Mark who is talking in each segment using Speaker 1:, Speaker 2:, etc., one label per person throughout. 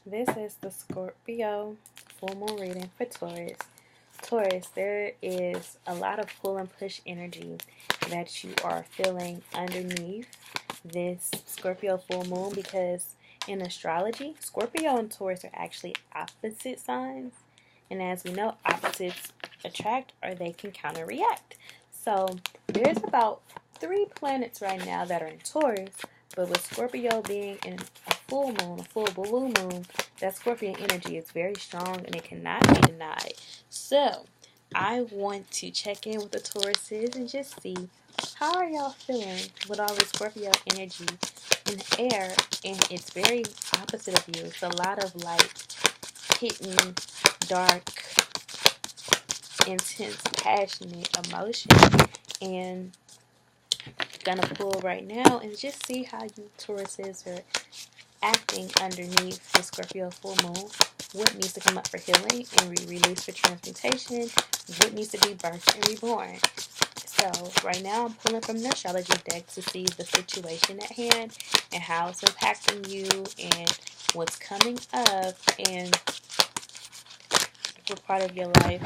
Speaker 1: This is the Scorpio full moon reading for Taurus. Taurus, there is a lot of pull and push energy that you are feeling underneath this Scorpio full moon, because in astrology, Scorpio and Taurus are actually opposite signs. And as we know, opposites attract or they can counter react. So there's about 3 planets right now that are in Taurus, but with Scorpio being in a full moon, a full blue moon, that Scorpion energy is very strong and it cannot be denied. So I want to check in with the Tauruses and just see how are y'all feeling with all this Scorpio energy in the air, and it's very opposite of you. It's a lot of light, hitting, dark, intense, passionate emotion, and gonna pull right now and just see how you Tauruses are acting underneath the Scorpio full moon. What needs to come up for healing and release for transmutation? What needs to be birthed and reborn? So right now I'm pulling from the astrology deck to see the situation at hand and how it's impacting you and what's coming up and what part of your life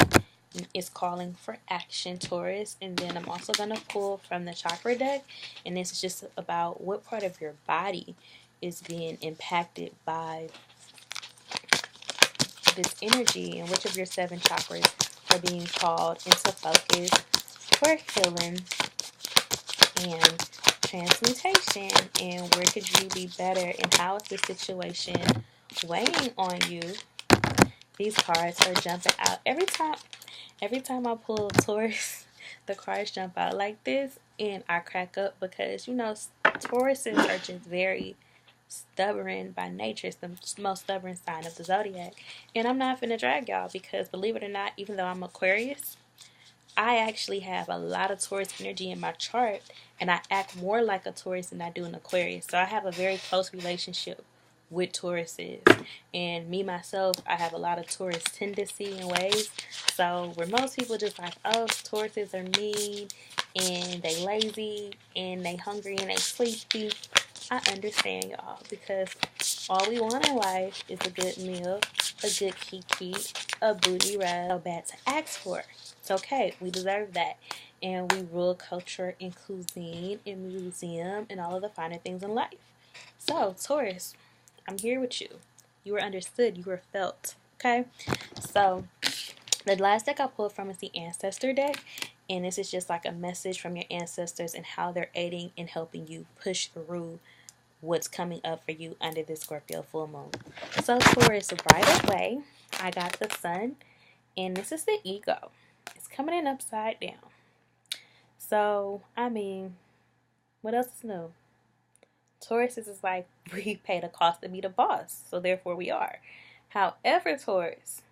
Speaker 1: is calling for action, Taurus. And then I'm also going to pull from the chakra deck, and this is just about what part of your body is being impacted by this energy and which of your 7 chakras are being called into focus for healing and transmutation, and where could you be better, and how is the situation weighing on you. These cards are jumping out every time I pull Taurus. The cards jump out like this and I crack up, because you know Tauruses are just very stubborn by nature. It's the most stubborn sign of the zodiac, and I'm not finna drag y'all, because believe it or not, even though I'm Aquarius, I actually have a lot of Taurus energy in my chart, and I act more like a Taurus than I do an Aquarius. So I have a very close relationship with Tauruses. And me, myself, I have a lot of Taurus tendency and ways. So where most people just like, oh, Tauruses are mean, and they lazy, and they hungry, and they sleepy, I understand y'all, because all we want in life is a good meal, a good kiki, a booty rub, so bad to ask for. It's okay, we deserve that. And we rule culture and cuisine and museum and all of the finer things in life. So, Taurus, I'm here with you. You were understood, you were felt. Okay? So, the last deck I pulled from is the Ancestor deck. And this is just like a message from your ancestors and how they're aiding and helping you push through what's coming up for you under this Scorpio full moon. So, Taurus, right away, I got the Sun. And this is the ego. It's coming in upside down. So, I mean, what else is new? Taurus is like, we pay the cost to be the boss, so therefore we are. However, Taurus,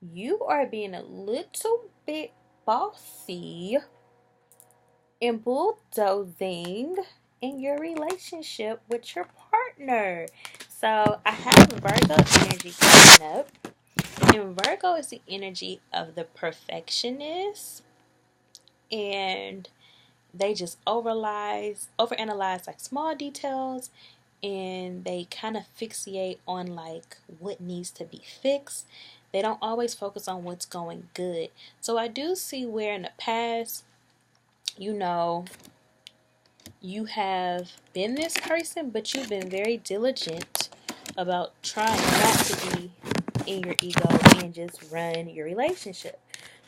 Speaker 1: you are being a little bit bossy and bulldozing in your relationship with your partner. So, I have Virgo energy coming up. And Virgo is the energy of the perfectionist, and they just overanalyze like small details, and they kind of fixate on like what needs to be fixed. They don't always focus on what's going good. So I do see where in the past, you know, you have been this person, but you've been very diligent about trying not to be in your ego and just run your relationship.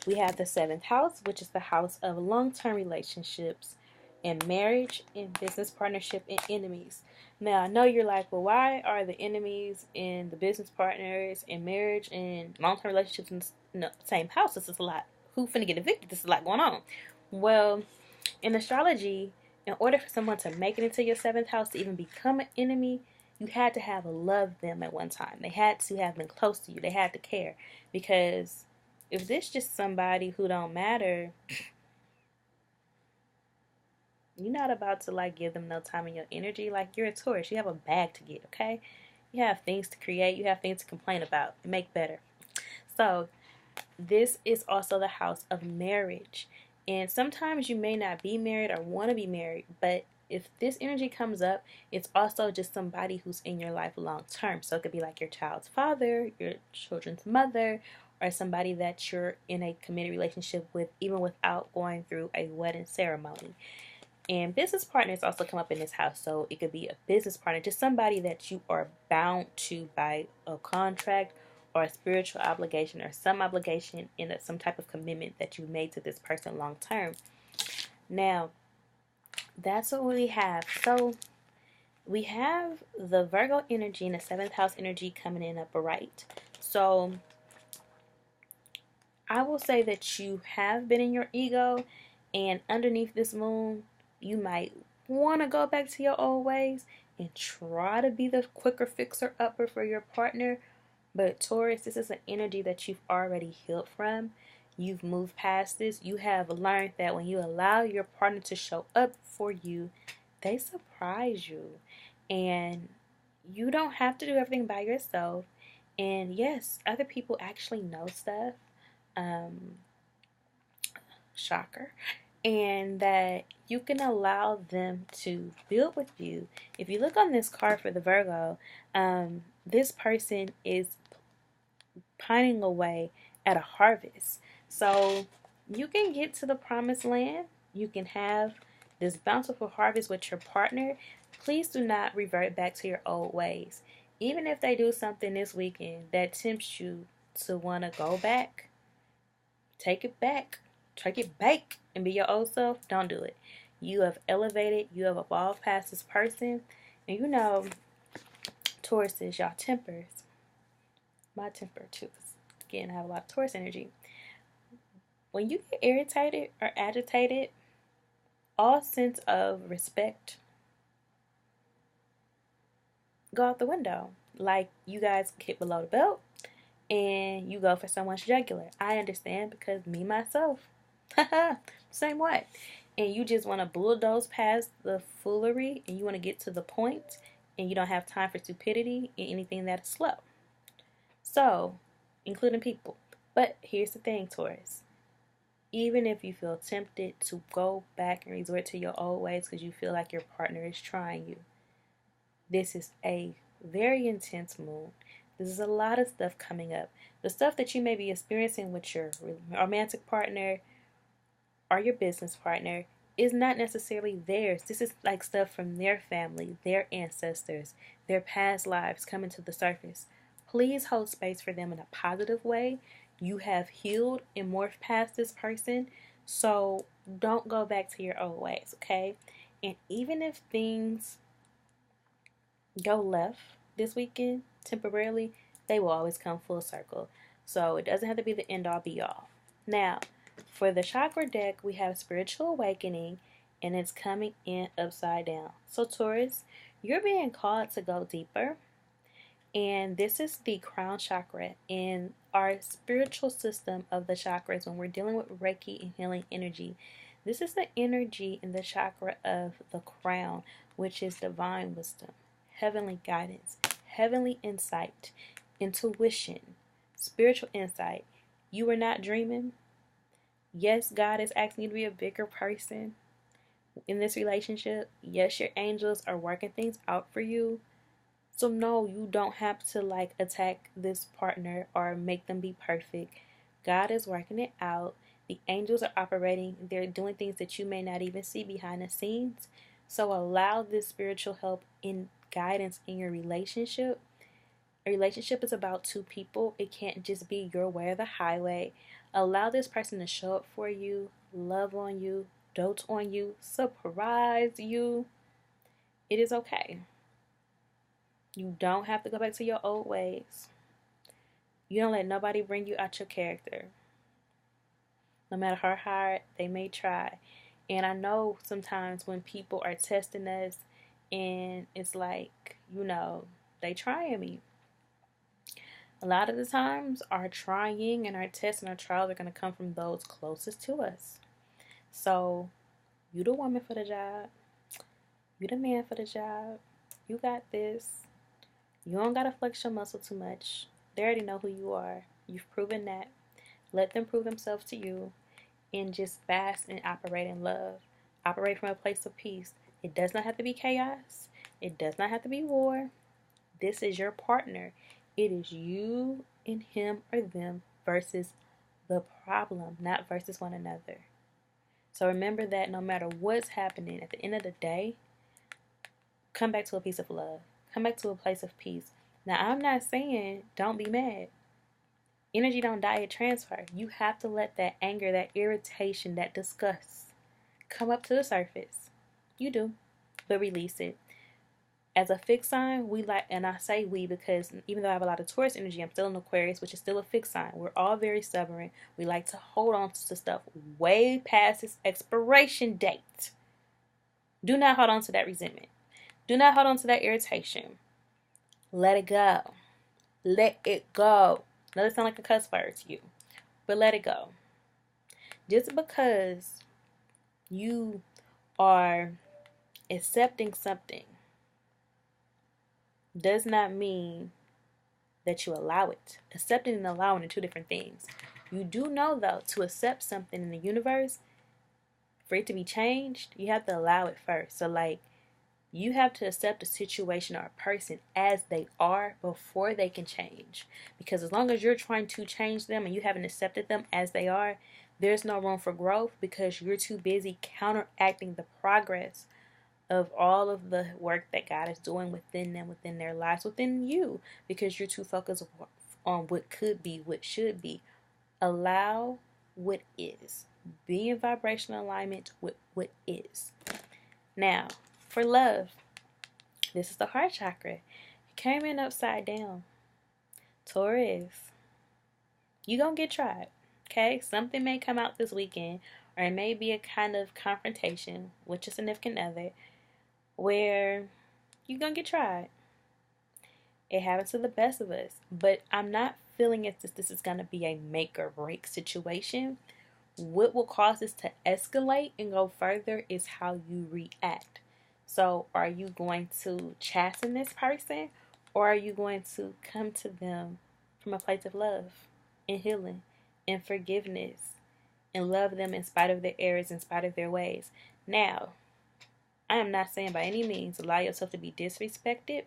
Speaker 1: We have the 7th house, which is the house of long-term relationships and marriage and business partnership and enemies. Now, I know you're like, well, why are the enemies and the business partners and marriage and long-term relationships in the same house? This is a lot. Who finna get evicted? This is a lot going on. Well, in astrology, in order for someone to make it into your 7th house to even become an enemy, you had to have loved them at one time. They had to have been close to you. They had to care. Because if this just somebody who don't matter, you're not about to like give them no time in your energy. Like, you're a Taurus. You have a bag to get, okay? You have things to create. You have things to complain about and make better. So this is also the house of marriage. And sometimes you may not be married or want to be married, but if this energy comes up, it's also just somebody who's in your life long term. So it could be like your child's father, your children's mother, or somebody that you're in a committed relationship with, even without going through a wedding ceremony. And business partners also come up in this house. So it could be a business partner, just somebody that you are bound to by a contract or a spiritual obligation or some obligation in some type of commitment that you made to this person long term. Now, that's what we have. So we have the Virgo energy and the 7th house energy coming in upright. So I will say that you have been in your ego, and underneath this moon, you might want to go back to your old ways and try to be the quicker fixer upper for your partner. But Taurus, this is an energy that you've already healed from. You've moved past this. You have learned that when you allow your partner to show up for you, they surprise you. And you don't have to do everything by yourself. And yes, other people actually know stuff. Shocker. And that you can allow them to build with you. If you look on this card for the Virgo, this person is pining away at a harvest. So you can get to the promised land. You can have this bountiful harvest with your partner. Please do not revert back to your old ways. Even if they do something this weekend that tempts you to want to go back, take it back. Take it back and be your old self. Don't do it. You have elevated. You have evolved past this person. And you know, Taurus is y'all tempers. My temper too. Again, I have a lot of Taurus energy. When you get irritated or agitated, all sense of respect go out the window. Like you guys hit below the belt and you go for someone's jugular. I understand because me myself. Same way. And you just want to bulldoze past the foolery and you want to get to the point and you don't have time for stupidity and anything that is slow. So, including people. But here's the thing, Taurus. Even if you feel tempted to go back and resort to your old ways because you feel like your partner is trying you, this is a very intense moon. This is a lot of stuff coming up. The stuff that you may be experiencing with your romantic partner or your business partner is not necessarily theirs. This is like stuff from their family, their ancestors, their past lives coming to the surface. Please hold space for them in a positive way. You have healed and morphed past this person, so don't go back to your old ways, okay? And even if things go left this weekend temporarily, they will always come full circle. So it doesn't have to be the end all be all. Now, for the chakra deck, we have spiritual awakening, and it's coming in upside down. So Taurus, you're being called to go deeper. And this is the crown chakra in our spiritual system of the chakras when we're dealing with Reiki and healing energy. This is the energy in the chakra of the crown, which is divine wisdom, heavenly guidance, heavenly insight, intuition, spiritual insight. You are not dreaming. Yes, God is asking you to be a bigger person in this relationship. Yes, your angels are working things out for you. So no, you don't have to attack this partner or make them be perfect. God is working it out. The angels are operating. They're doing things that you may not even see behind the scenes. So allow this spiritual help and guidance in your relationship. A relationship is about two people. It can't just be your way or the highway. Allow this person to show up for you, love on you, dote on you, surprise you. It is okay. You don't have to go back to your old ways. You don't let nobody bring you out your character. No matter how hard they may try. And I know sometimes when people are testing us and it's like, they trying me. A lot of the times our trying and our tests and our trials are going to come from those closest to us. So you the woman for the job. You the man for the job. You got this. You don't got to flex your muscle too much. They already know who you are. You've proven that. Let them prove themselves to you and just fast and operate in love. Operate from a place of peace. It does not have to be chaos. It does not have to be war. This is your partner. It is you and him or them versus the problem, not versus one another. So remember that no matter what's happening, at the end of the day, come back to a piece of love. Come back to a place of peace. Now, I'm not saying don't be mad. Energy don't die, it transfer. You have to let that anger, that irritation, that disgust come up to the surface. You do, but release it. As a fixed sign, we like, and I say we because even though I have a lot of Taurus energy, I'm still in Aquarius, which is still a fixed sign. We're all very stubborn. We like to hold on to stuff way past its expiration date. Do not hold on to that resentment. Do not hold on to that irritation. Let it go. Let it go. Now, that sound like a cuss word to you, but let it go. Just because you are accepting something does not mean that you allow it. Accepting and allowing are two different things. You do know, though, to accept something in the universe, for it to be changed, you have to allow it first. So, like, you have to accept a situation or a person as they are before they can change. Because as long as you're trying to change them and you haven't accepted them as they are, there's no room for growth because you're too busy counteracting the progress of all of the work that God is doing within them, within their lives, within you, because you're too focused on what could be, what should be. Allow what is. Be in vibrational alignment with what is. Now, for love, this is the heart chakra. It came in upside down. Taurus, you gonna get tried, okay? Something may come out this weekend, or it may be a kind of confrontation with your significant other, where you're going to get tried. It happens to the best of us. But I'm not feeling as if this is going to be a make or break situation. What will cause this to escalate and go further is how you react. So are you going to chasten this person, or are you going to come to them from a place of love and healing and forgiveness and love them in spite of their errors, in spite of their ways? Now, I am not saying by any means allow yourself to be disrespected,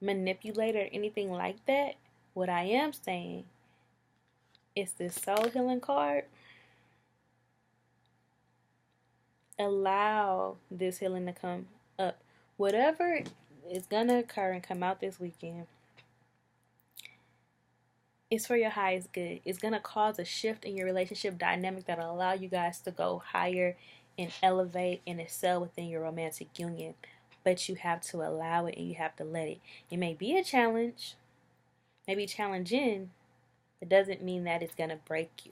Speaker 1: manipulated, or anything like that. What I am saying is this soul healing card. Allow this healing to come up. Whatever is going to occur and come out this weekend, it's for your highest good. It's going to cause a shift in your relationship dynamic that will allow you guys to go higher and elevate and excel within your romantic union. But you have to allow it and you have to let it. It may be a challenge, maybe challenging, but doesn't mean that it's going to break you.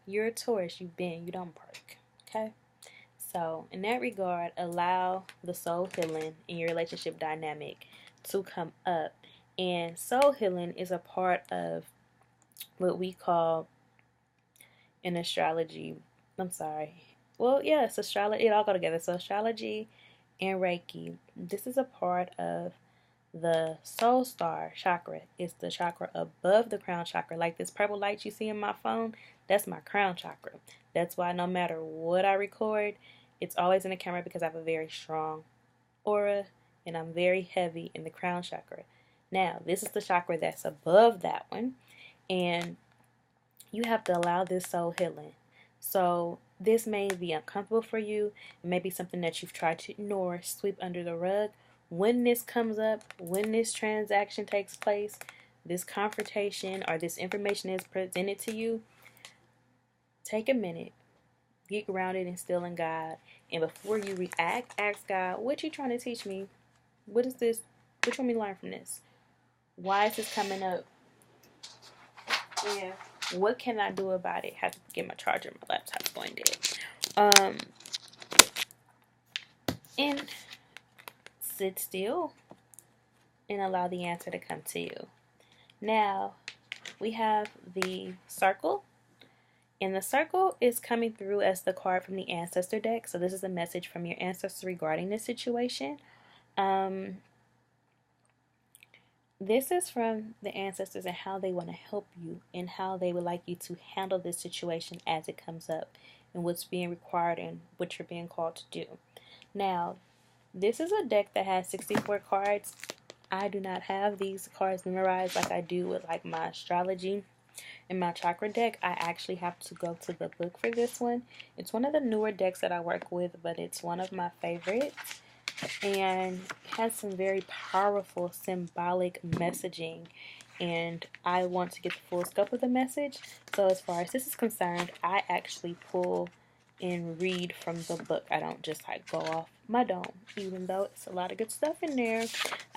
Speaker 1: You're a Taurus, you don't break, okay? So in that regard, allow the soul healing in your relationship dynamic to come up. And soul healing is a part of what we call in astrology, it's astrology, it all go together. So astrology and Reiki, this is a part of the soul star chakra. It's the chakra above the crown chakra. Like this purple light you see in my phone, that's my crown chakra. That's why no matter what I record, it's always in the camera, because I have a very strong aura and I'm very heavy in the crown chakra. Now, this is the chakra that's above that one, and you have to allow this soul healing. So this may be uncomfortable for you. It may be something that you've tried to ignore, sweep under the rug. When this comes up, when this transaction takes place, this confrontation or this information is presented to you, take a minute, get grounded and still in God. And before you react, ask God, what you trying to teach me? What is this? What you want me to learn from this? Why is this coming up? Yeah. What can I do about it? Have to get my charger. My laptop's going dead. And sit still and allow the answer to come to you. Now, we have the circle. And the circle is coming through as the card from the ancestor deck. So this is a message from your ancestors regarding this situation. This is from the ancestors and how they want to help you and how they would like you to handle this situation as it comes up and what's being required and what you're being called to do. Now, this is a deck that has 64 cards. I do not have these cards memorized like I do with like my astrology and my chakra deck. I actually have to go to the book for this one. It's one of the newer decks that I work with, but it's one of my favorites, and has some very powerful symbolic messaging, and I want to get the full scope of the message. So as far as this is concerned, I actually pull and read from the book. I don't just like go off my dome, even though it's a lot of good stuff in there.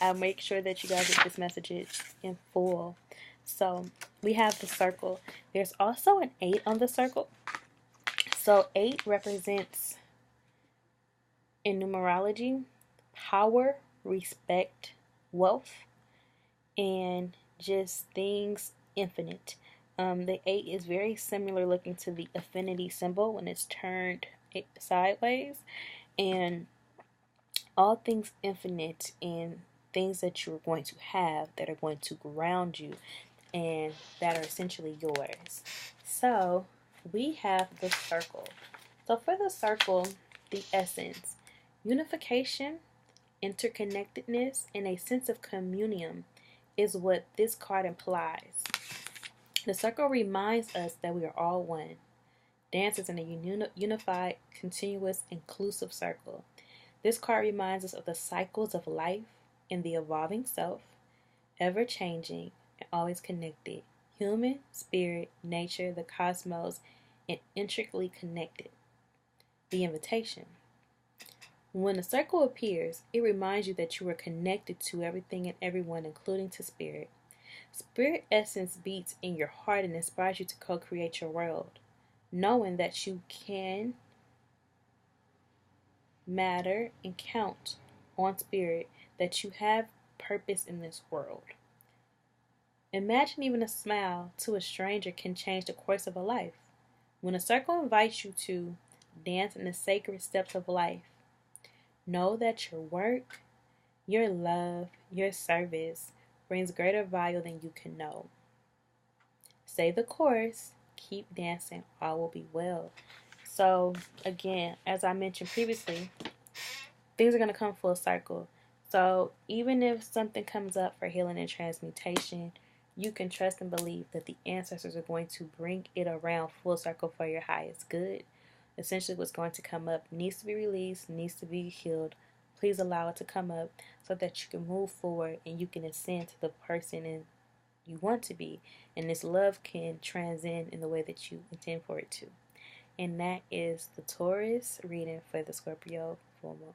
Speaker 1: I'll make sure that you guys get this message in full. So we have the circle. There's also an 8 on the circle. So 8 represents, in numerology, power, respect, wealth, and just things infinite. The 8 is very similar looking to the affinity symbol when it's turned sideways, and all things infinite and things that you're going to have that are going to ground you and that are essentially yours. So we have the circle. So for the circle, the essence, unification, interconnectedness, and a sense of communion is what this card implies. The circle reminds us that we are all one, dances in a unified, continuous, inclusive circle. This card reminds us of the cycles of life and the evolving self, ever changing and always connected. Human, spirit, nature, the cosmos, and intricately connected. The invitation. When a circle appears, it reminds you that you are connected to everything and everyone, including to spirit. Spirit essence beats in your heart and inspires you to co-create your world, knowing that you can matter and count on spirit, that you have purpose in this world. Imagine even a smile to a stranger can change the course of a life. When a circle invites you to dance in the sacred steps of life, know that your work, your love, your service brings greater value than you can know. Stay the course, keep dancing, all will be well. So again, as I mentioned previously, things are going to come full circle. So even if something comes up for healing and transmutation, you can trust and believe that the ancestors are going to bring it around full circle for your highest good. Essentially, what's going to come up needs to be released, needs to be healed. Please allow it to come up so that you can move forward and you can ascend to the person you want to be. And this love can transcend in the way that you intend for it to. And that is the Taurus reading for the Scorpio full moon.